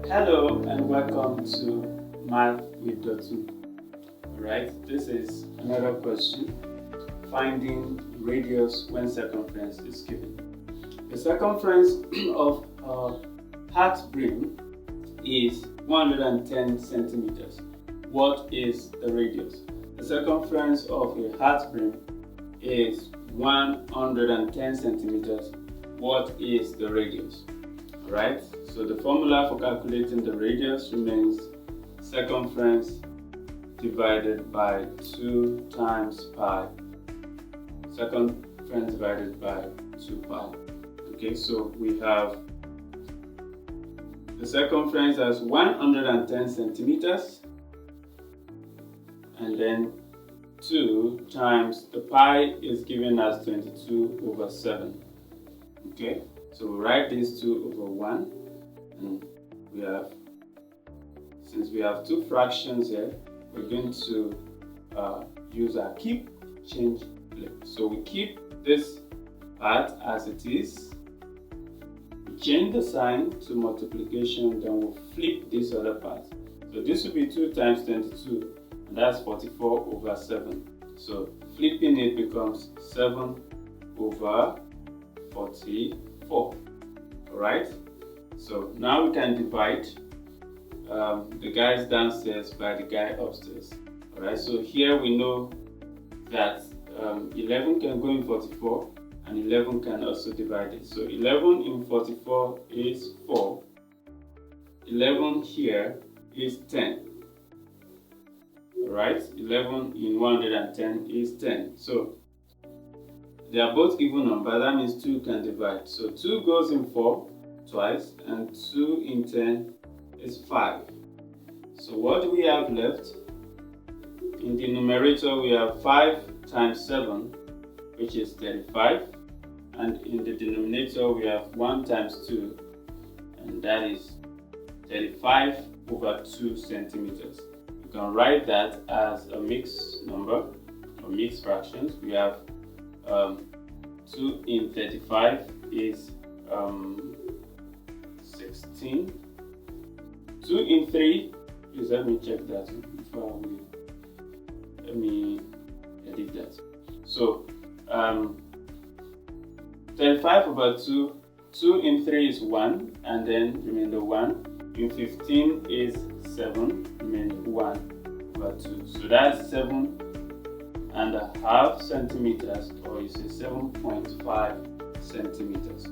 Hello and welcome to Math with Dotun. Alright, this is another question. Finding radius when circumference is given. The circumference of a hat brim is 110 centimeters. What is the radius? The circumference of a hat brim is 110 centimeters. What is the radius? Right? So the formula for calculating the radius remains circumference divided by 2 times pi. Circumference divided by 2 pi. Okay, so we have the circumference as 110 centimeters, and then 2 times the pi is given as 22/7. Okay, so we write this 2/1, and since we have two fractions here, we're going to use our keep change flip. So we keep this part as it is, we change the sign to multiplication, then we'll flip this other part. So this will be 2 times 22, and that's 44/7. So flipping it becomes 7/44. Alright, so now we can divide the guys downstairs by the guy upstairs. Alright, so here we know that 11 can go in 44 and 11 can also divide it. So 11 in 44 is 4. 11 here is 10. Alright, 11 in 110 is 10. So they are both even numbers, that means 2 can divide. So 2 goes in 4 twice, and 2 in 10 is 5. So what do we have left? In the numerator we have 5 times 7, which is 35. And in the denominator we have 1 times 2, and that is 35/2 centimeters. You can write that as a mixed number or mixed fractions. We have 2 in 35 is 16. 2 in 3, please let me check that before let me edit that. So 35/2, 2 in 3 is 1, and then remainder 1. In 15 is 7, remainder 1/2. So that's 7.5 centimeters, or you say 7.5 centimeters.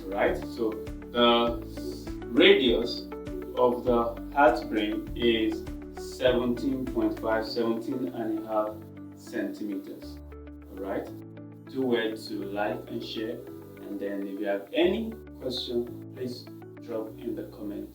Right? So the radius of the hat brim is 17.5 centimeters. Alright? Do well to like and share, and then if you have any question, please drop in the comments.